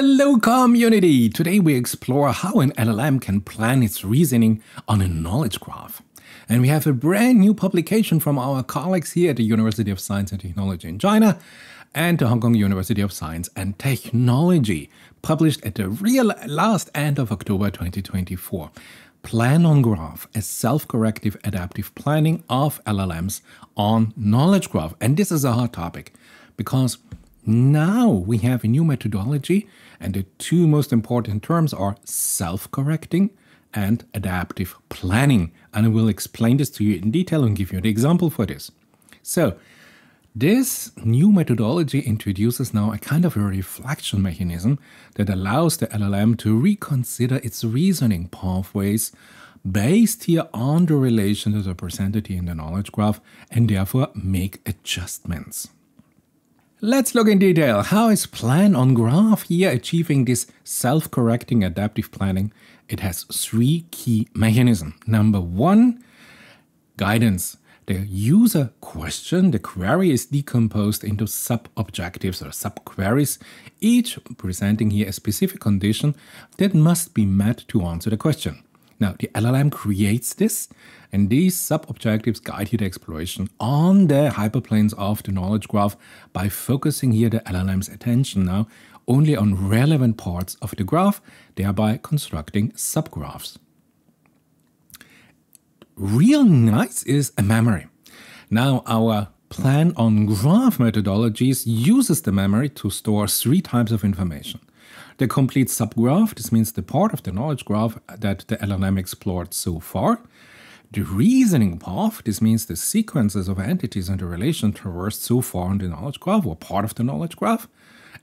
Hello community! Today we explore how an LLM can plan its reasoning on a knowledge graph. And we have a brand new publication from our colleagues here at the University of Science and Technology in China and the Hong Kong University of Science and Technology, published at the real last end of October 2024. Plan on Graph, a self-corrective adaptive planning of LLMs on knowledge graph. And this is a hot topic because now we have a new methodology, and the two most important terms are self-correcting and adaptive planning. And I will explain this to you in detail and give you an example for this. So, this new methodology introduces now a kind of a reflection mechanism that allows the LLM to reconsider its reasoning pathways based here on the relations that are presented here in the knowledge graph and therefore make adjustments. Let's look in detail. How is Plan on Graph here achieving this self-correcting adaptive planning? It has three key mechanisms. Number one, guidance. The user question, the query, is decomposed into sub-objectives or sub-queries, each presenting here a specific condition that must be met to answer the question. Now, the LLM creates this, and these sub-objectives guide you the exploration on the hyperplanes of the knowledge graph by focusing here the LLM's attention now only on relevant parts of the graph, thereby constructing subgraphs. Real nice is a memory. Now, our Plan on Graph methodologies uses the memory to store three types of information. The complete subgraph, this means the part of the knowledge graph that the LLM explored so far. The reasoning path, this means the sequences of entities and the relation traversed so far on the knowledge graph or part of the knowledge graph.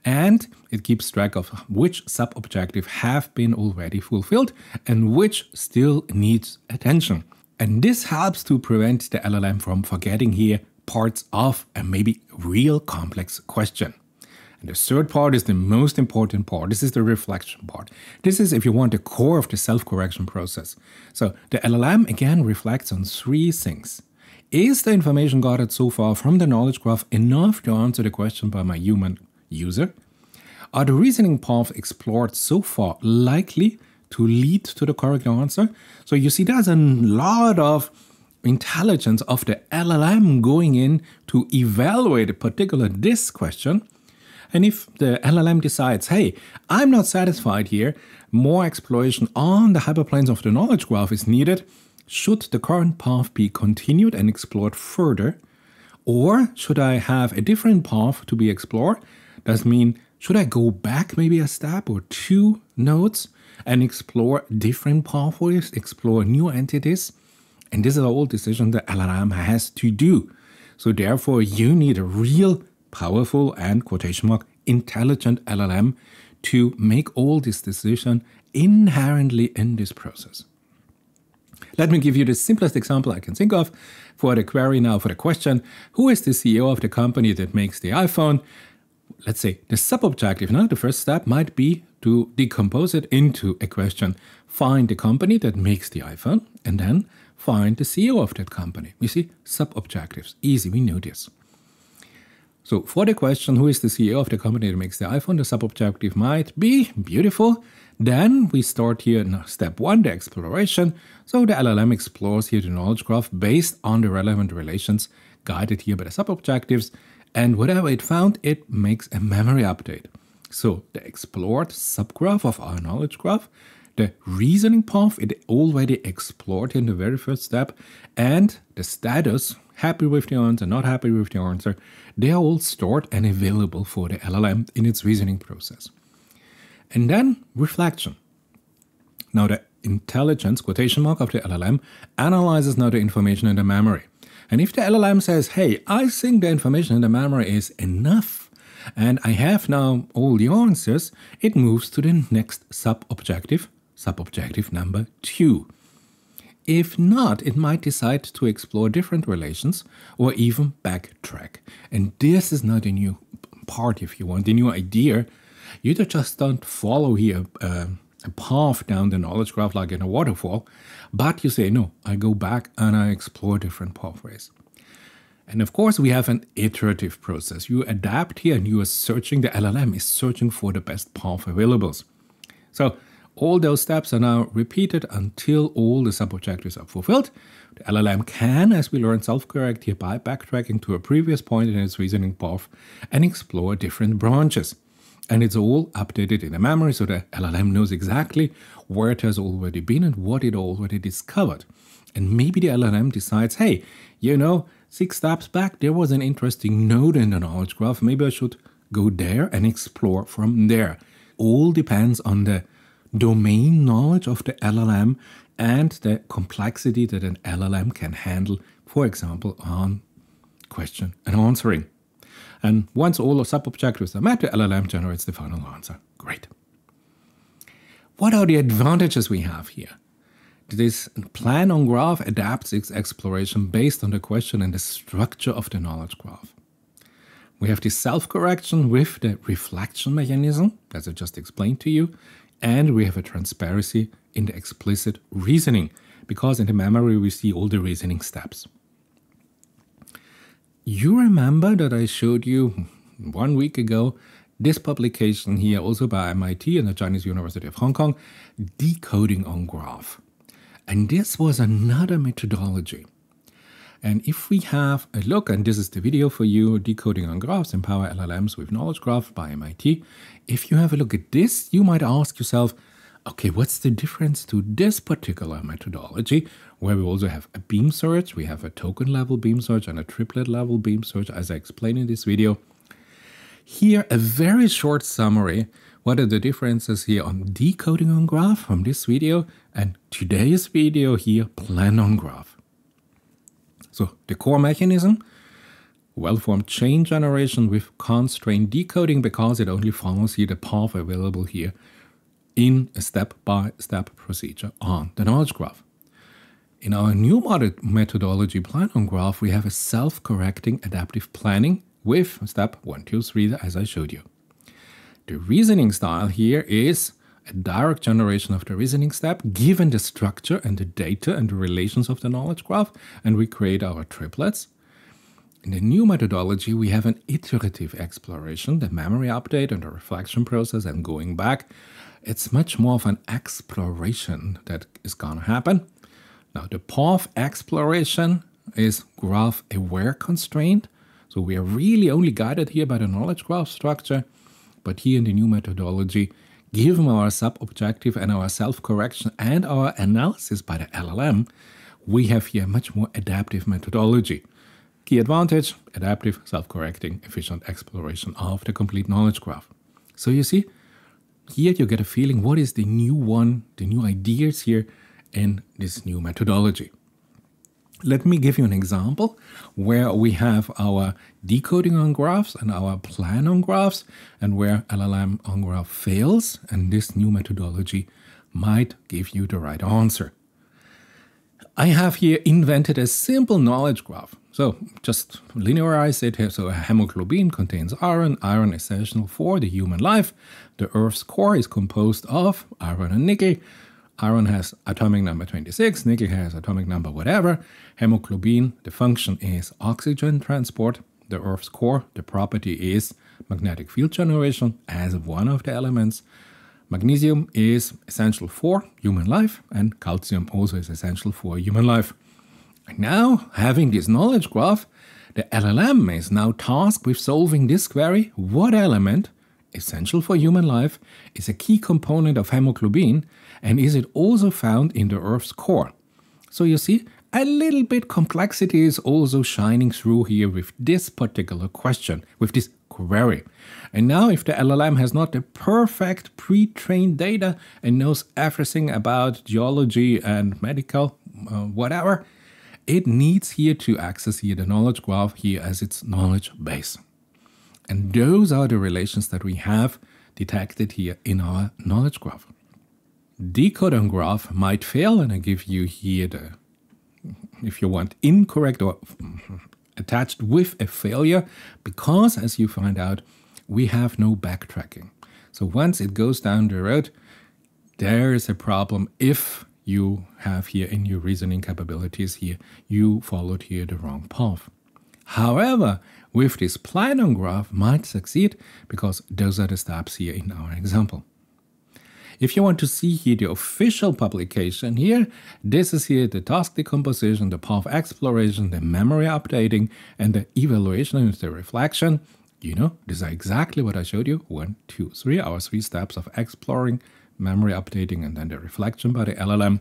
And it keeps track of which sub-objective have been already fulfilled and which still needs attention. And this helps to prevent the LLM from forgetting here parts of a maybe real complex question. And the third part is the most important part. This is the reflection part. This is, if you want, the core of the self-correction process. So the LLM again reflects on three things. Is the information gathered so far from the knowledge graph enough to answer the question by my human user? Are the reasoning paths explored so far likely to lead to the correct answer? So you see, there's a lot of intelligence of the LLM going in to evaluate a particular this question. And if the LLM decides, hey, I'm not satisfied here, more exploration on the hyperplanes of the knowledge graph is needed, should the current path be continued and explored further? Or should I have a different path to be explored? Does mean, should I go back maybe a step or two nodes and explore different pathways, explore new entities? And this is a whole decision the LLM has to do. So therefore, you need a real powerful and quotation mark intelligent LLM to make all this decision inherently in this process. Let me give you the simplest example I can think of for the query now, for the question, who is the CEO of the company that makes the iPhone? Let's say the sub-objective now, the first step might be to decompose it into a question. Find the company that makes the iPhone and then find the CEO of that company. You see, sub-objectives, easy, we know this. So for the question, who is the CEO of the company that makes the iPhone, the sub-objective might be beautiful. Then we start here in step one, the exploration. So the LLM explores here the knowledge graph based on the relevant relations guided here by the sub-objectives. And whatever it found, it makes a memory update. So the explored subgraph of our knowledge graph, the reasoning path, it already explored in the very first step, and the status, happy with the answer, not happy with the answer, they are all stored and available for the LLM in its reasoning process. And then reflection. Now the intelligence, quotation mark, of the LLM analyzes now the information in the memory. And if the LLM says, hey, I think the information in the memory is enough, and I have now all the answers, it moves to the next sub-objective, sub-objective number 2. If not, it might decide to explore different relations or even backtrack. And this is not a new part, if you want, a new idea. You just don't follow here a path down the knowledge graph like in a waterfall, but you say, no, I go back and I explore different pathways. And of course, we have an iterative process. You adapt here and you are searching, the LLM is searching for the best path available. So all those steps are now repeated until all the sub-objectives are fulfilled. The LLM can, as we learned, self-correct here by backtracking to a previous point in its reasoning path and explore different branches. And it's all updated in the memory, so the LLM knows exactly where it has already been and what it already discovered. And maybe the LLM decides, hey, 6 steps back, there was an interesting node in the knowledge graph. Maybe I should go there and explore from there. All depends on the domain knowledge of the LLM and the complexity that an LLM can handle, for example, on question and answering. And once all the sub-objectives are met, the LLM generates the final answer. Great. What are the advantages we have here? This plan on graph adapts its exploration based on the question and the structure of the knowledge graph. We have the self-correction with the reflection mechanism, as I just explained to you, and we have a transparency in the explicit reasoning, because in the memory we see all the reasoning steps. You remember that I showed you 1 week ago this publication here, also by MIT and the Chinese University of Hong Kong, Decoding on Graph. And this was another methodology. And if we have a look, and this is the video for you, Decoding on Graphs, Empower LLMs with Knowledge Graph by MIT. If you have a look at this, you might ask yourself, okay, what's the difference to this particular methodology, where we also have a beam search, we have a token level beam search and a triplet level beam search, as I explained in this video. Here, a very short summary. What are the differences here on Decoding on Graph from this video and today's video here, Plan on Graph. So the core mechanism, well-formed chain generation with constraint decoding, because it only follows here the path available here in a step-by-step procedure on the knowledge graph. In our new methodology, Plan on Graph, we have a self-correcting adaptive planning with step 1, 2, 3, as I showed you. The reasoning style here is a direct generation of the reasoning step, given the structure and the data and the relations of the knowledge graph, and we create our triplets. In the new methodology, we have an iterative exploration, the memory update and the reflection process and going back. It's much more of an exploration that is going to happen. Now, the path exploration is graph-aware constraint. So we are really only guided here by the knowledge graph structure. But here in the new methodology, given our sub-objective and our self-correction and our analysis by the LLM, we have here a much more adaptive methodology. Key advantage, adaptive, self-correcting, efficient exploration of the complete knowledge graph. So you see, here you get a feeling what is the new ideas here in this new methodology. Let me give you an example where we have our decoding on graphs and our plan on graphs, and where LLM on graph fails, and this new methodology might give you the right answer. I have here invented a simple knowledge graph. So just linearize it here. So a hemoglobin contains iron. Iron is essential for the human life. The Earth's core is composed of iron and nickel. Iron has atomic number 26, nickel has atomic number whatever. Hemoglobin, the function is oxygen transport. The Earth's core, the property is magnetic field generation as one of the elements. Magnesium is essential for human life, and calcium also is essential for human life. And now, having this knowledge graph, the LLM is now tasked with solving this query: what element, essential for human life, is a key component of hemoglobin, and is it also found in the Earth's core? So you see, a little bit complexity is also shining through here with this particular question, with this query. And now if the LLM has not the perfect pre-trained data and knows everything about geology and medical, whatever, it needs here to access here the knowledge graph here as its knowledge base. And those are the relations that we have detected here in our knowledge graph. Decode on graph might fail, and I give you here the, if you want, incorrect or attached with a failure, because as you find out, we have no backtracking. So once it goes down the road, there is a problem if you have here in your reasoning capabilities here, you followed here the wrong path. However, with this planar graph might succeed because those are the steps here in our example. If you want to see here the official publication here, this is here the task decomposition, the path exploration, the memory updating, and the evaluation and the reflection. You know, these are exactly what I showed you. 1, 2, 3, our 3 steps of exploring, memory updating, and then the reflection by the LLM.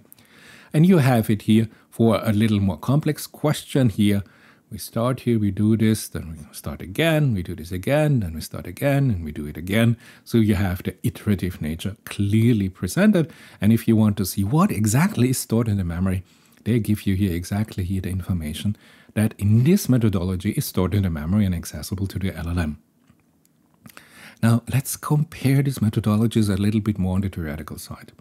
And you have it here for a little more complex question here. We start here, we do this, then we start again, we do this again, then we start again, and we do it again. So you have the iterative nature clearly presented. And if you want to see what exactly is stored in the memory, they give you here exactly here the information that in this methodology is stored in the memory and accessible to the LLM. Now let's compare these methodologies a little bit more on the theoretical side.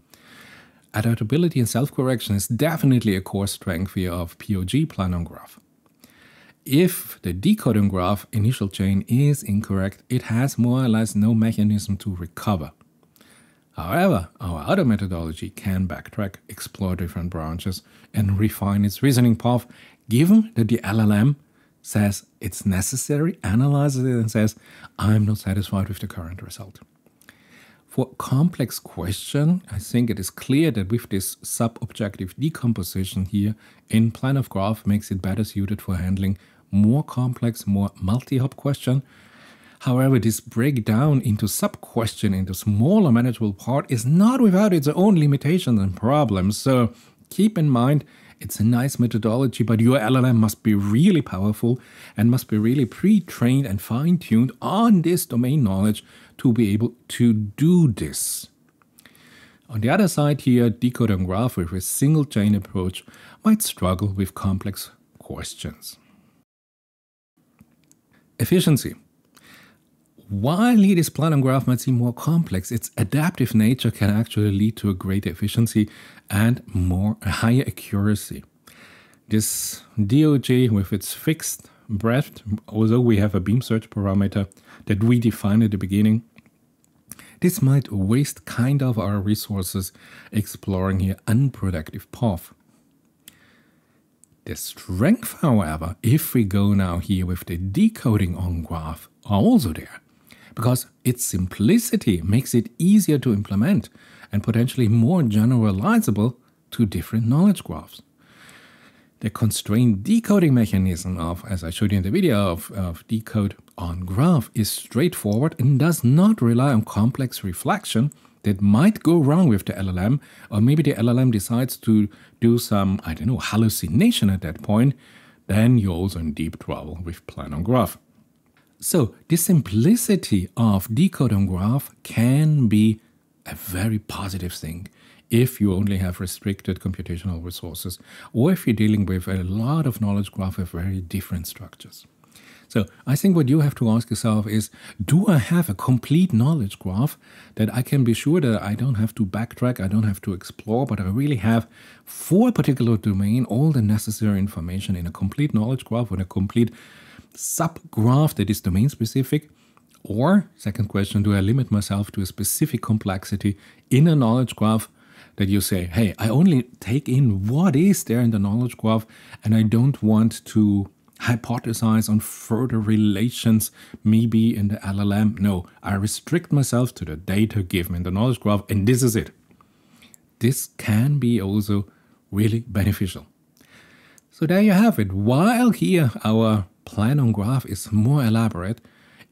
Adaptability and self-correction is definitely a core strength here of PoG planar graph. If the decoding graph initial chain is incorrect, it has more or less no mechanism to recover. However, our other methodology can backtrack, explore different branches, and refine its reasoning path, given that the LLM says it's necessary, analyzes it, and says, I'm not satisfied with the current result. For complex question, I think it is clear that with this sub-objective decomposition here in planar graph makes it better suited for handling more complex, more multi-hop question. However, this breakdown into sub-question into smaller manageable part is not without its own limitations and problems. So keep in mind, it's a nice methodology, but your LLM must be really powerful and must be really pre-trained and fine-tuned on this domain knowledge to be able to do this. On the other side here, decoding graph with a single chain approach might struggle with complex questions. Efficiency. While this planar graph might seem more complex, its adaptive nature can actually lead to a greater efficiency and a higher accuracy. This DOG with its fixed breadth, although we have a beam search parameter that we defined at the beginning, this might waste kind of our resources exploring here unproductive path. The strength, however, if we go now here with the decoding on graph, are also there, because its simplicity makes it easier to implement and potentially more generalizable to different knowledge graphs. The constrained decoding mechanism of, as I showed you in the video, of decode on graph is straightforward and does not rely on complex reflection that might go wrong with the LLM, or maybe the LLM decides to do some, I don't know, hallucination at that point, then you're also in deep trouble with planar graph. So the simplicity of decoding graph can be a very positive thing if you only have restricted computational resources, or if you're dealing with a lot of knowledge graph with very different structures. So I think what you have to ask yourself is, do I have a complete knowledge graph that I can be sure that I don't have to backtrack, I don't have to explore, but I really have for a particular domain all the necessary information in a complete knowledge graph with a complete subgraph that is domain specific? Or, second question, do I limit myself to a specific complexity in a knowledge graph that you say, hey, I only take in what is there in the knowledge graph and I don't want to hypothesize on further relations maybe in the LLM. No, I restrict myself to the data given in the knowledge graph, and this is it. This can be also really beneficial. So there you have it. While here our planar graph is more elaborate,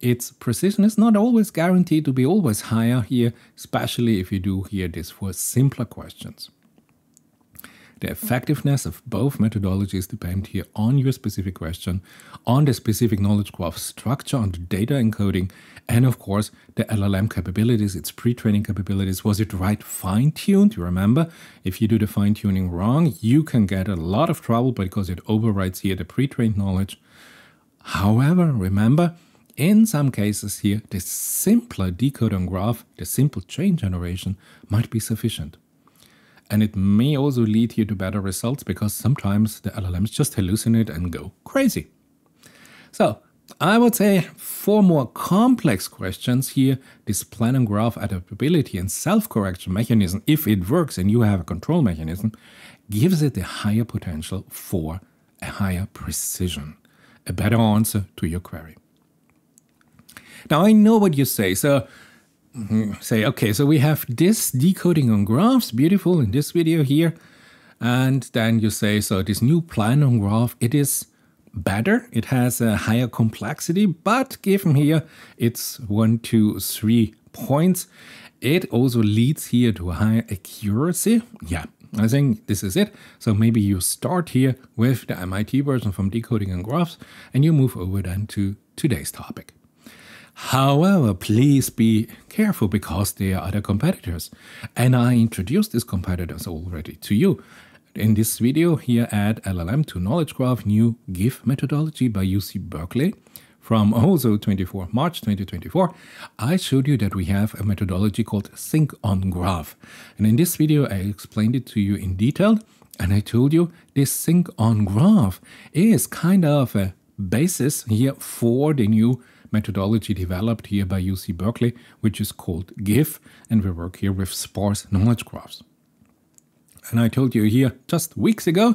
its precision is not always guaranteed to be always higher here, especially if you do here this for simpler questions. The effectiveness of both methodologies depend here on your specific question, on the specific knowledge graph structure, on the data encoding, and of course the LLM capabilities, its pre-training capabilities. Was it right fine-tuned? You remember, if you do the fine-tuning wrong, you can get a lot of trouble because it overrides here the pre-trained knowledge. However, remember, in some cases here, the simpler decoding graph, the simple chain generation might be sufficient. And it may also lead you to better results because sometimes the LLMs just hallucinate and go crazy. So I would say for more complex questions here, this planar graph adaptability and self-correction mechanism, if it works and you have a control mechanism, gives it a higher potential for a higher precision. a better answer to your query. Now I know what you say. So okay, so we have this decoding on graphs, beautiful in this video here. And then you say, so this new plan on graph, it is better. It has a higher complexity, but given here it's 1, 2, 3 points, it also leads here to a higher accuracy. Yeah, I think this is it. So maybe you start here with the MIT version from decoding on graphs and you move over then to today's topic. However, please be careful because there are other competitors. And I introduced these competitors already to you. In this video here, Add LLM to Knowledge Graph, new GIF methodology by UC Berkeley from also March 2024, I showed you that we have a methodology called Think on Graph. And in this video, I explained it to you in detail. And I told you this Think on Graph is kind of a basis here for the new methodology developed here by UC Berkeley, which is called GIF. And we work here with sparse knowledge graphs. And I told you here just weeks ago,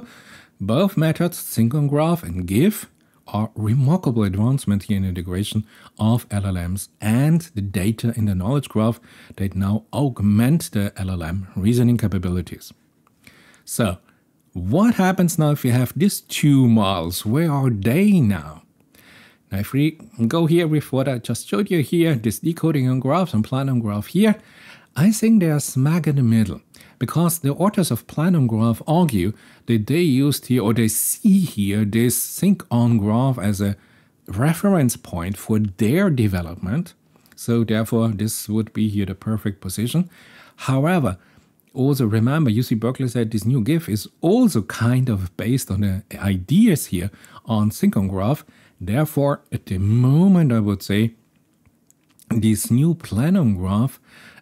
both methods, Think on Graph and GIF, are remarkable advancements here in integration of LLMs and the data in the knowledge graph that now augment the LLM reasoning capabilities. So, what happens now if you have these two models? Where are they now? Now, if we go here with what I just showed you here, this decoding on graphs and plan on graph here, I think they are smack in the middle. Because the authors of Plan on Graph argue that they used here, or they see here, this Think on Graph as a reference point for their development. So therefore, this would be here the perfect position. However, also remember, UC Berkeley said this new GIF is also kind of based on the ideas here on Think on Graph. Therefore, at the moment, I would say this new Plan on Graph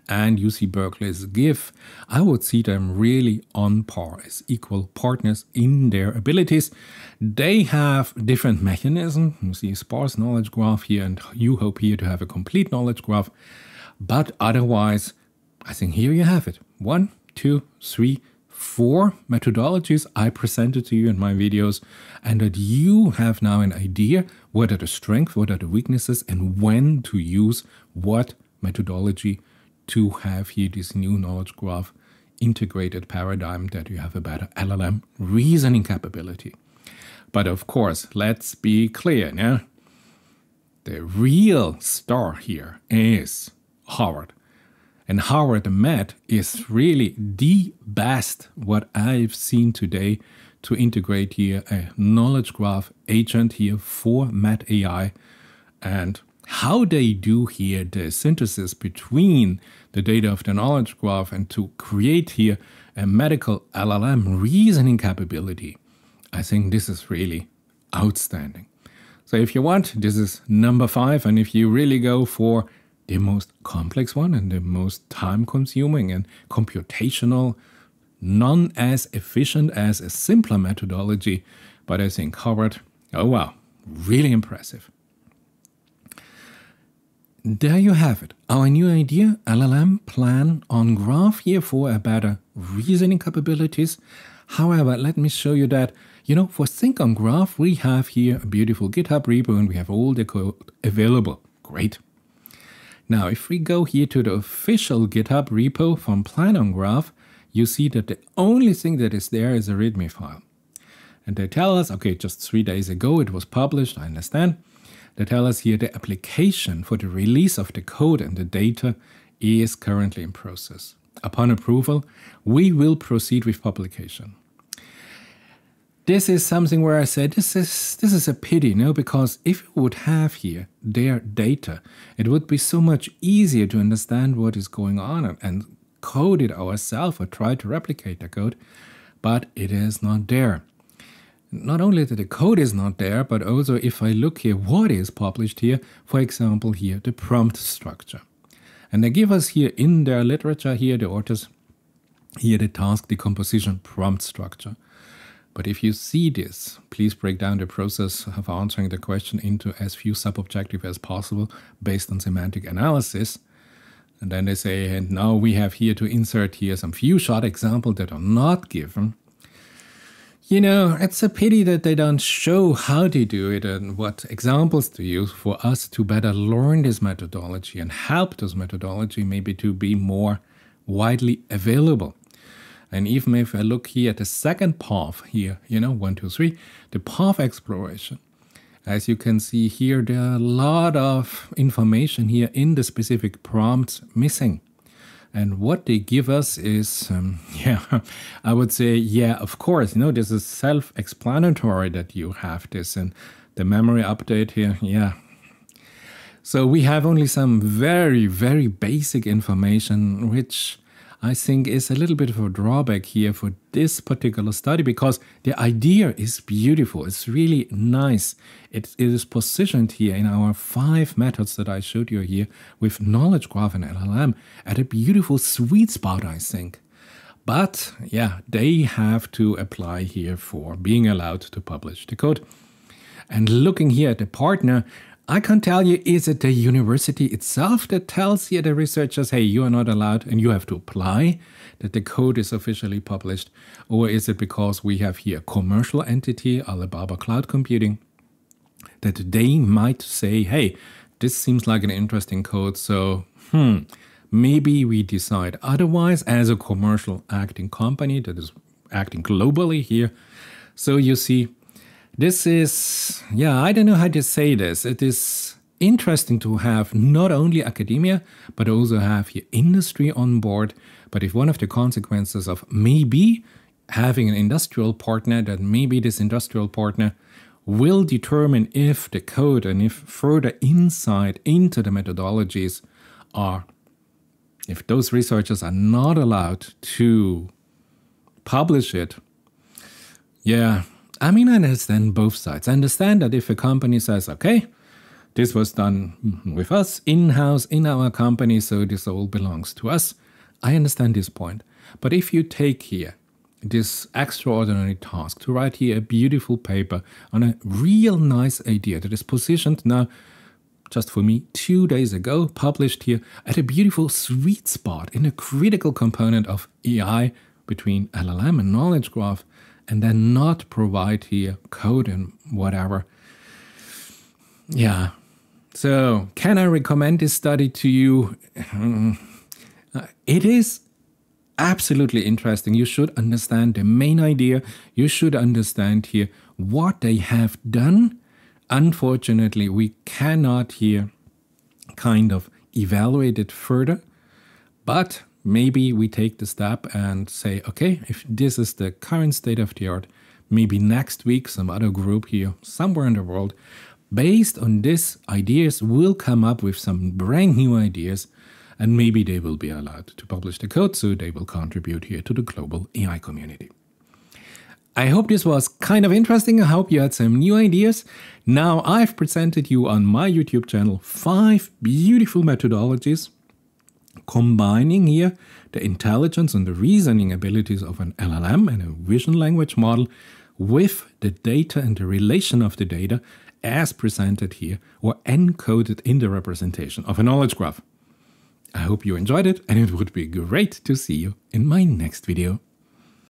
and UC Berkeley's GIF, I would see them really on par as equal partners in their abilities. They have different mechanisms. You see sparse knowledge graph here, and you hope here to have a complete knowledge graph. But otherwise, I think here you have it. 1, 2, 3, 4 methodologies I presented to you in my videos, and that you have now an idea what are the strengths, what are the weaknesses, and when to use what methodology to have here this new knowledge graph integrated paradigm that you have a better LLM reasoning capability. But of course, let's be clear now. The real star here is Howard. And Howard Met is really the best what I've seen today to integrate here a knowledge graph agent here for Met AI. And how they do here the synthesis between the data of the knowledge graph and to create here a medical LLM reasoning capability, I think this is really outstanding. So if you want, this is number 5, and if you really go for the most complex one and the most time-consuming and computational, non as efficient as a simpler methodology, but I think Howard, oh wow, really impressive. There you have it, our new idea, LLM Plan on Graph here for a better reasoning capabilities. However, let me show you that, for Think on Graph, we have here a beautiful GitHub repo and we have all the code available. Great. Now, if we go here to the official GitHub repo from Plan on Graph, you see that the only thing that is there is a README file. And they tell us, okay, just 3 days ago it was published, I understand. They tell us here the application for the release of the code and the data is currently in process. Upon approval, we will proceed with publication. This is something where I said this is a pity, because if we would have here their data, it would be so much easier to understand what is going on and code it ourselves or try to replicate the code, but it is not there. Not only that the code is not there, but also if I look here what is published here, for example here the prompt structure. And they give us here in their literature here, the authors, here the task decomposition prompt structure. But if you see this, please break down the process of answering the question into as few sub-objectives as possible based on semantic analysis. And then they say, and now we have here to insert here some few short examples that are not given. You know, it's a pity that they don't show how to do it and what examples to use for us to better learn this methodology and help this methodology maybe to be more widely available. And even if I look here at the second path here, 1, 2, 3, the path exploration. As you can see here, there are a lot of information here in the specific prompts missing. And what they give us is, I would say, of course, this is self-explanatory that you have this and the memory update here, So we have only some very, very basic information, which I think is a little bit of a drawback here for this particular study, because the idea is beautiful. It's really nice. It is positioned here in our 5 methods that I showed you here with knowledge graph and LLM at a beautiful sweet spot, I think. But they have to apply here for being allowed to publish the code. And looking here at the partner, I can't tell you, is it the university itself that tells here the researchers, hey, you are not allowed and you have to apply that the code is officially published? Or is it because we have here a commercial entity, Alibaba Cloud Computing, that they might say, hey, this seems like an interesting code, so maybe we decide otherwise as a commercial acting company that is acting globally here. So you see, this is, I don't know how to say this. It is interesting to have not only academia, but also have here industry on board. But if one of the consequences of maybe having an industrial partner, that maybe this industrial partner will determine if the code and if further insight into the methodologies are, if those researchers are not allowed to publish it, I understand both sides. I understand that if a company says, okay, this was done with us in-house in our company, so this all belongs to us, I understand this point. But if you take here this extraordinary task to write here a beautiful paper on a real nice idea that is positioned now, just for me, 2 days ago, published here at a beautiful sweet spot in a critical component of AI between LLM and knowledge graph, and then not provide here code and whatever. So can I recommend this study to you? It is absolutely interesting. You should understand the main idea. You should understand here what they have done. Unfortunately, we cannot here kind of evaluate it further, but maybe we take the step and say, okay, if this is the current state of the art, maybe next week some other group here somewhere in the world, based on these ideas, will come up with some brand new ideas, and maybe they will be allowed to publish the code, so they will contribute here to the global AI community. I hope this was kind of interesting. I hope you had some new ideas. Now I've presented you on my YouTube channel 5 beautiful methodologies combining here the intelligence and the reasoning abilities of an LLM and a vision language model with the data and the relation of the data as presented here or encoded in the representation of a knowledge graph. I hope you enjoyed it, and it would be great to see you in my next video.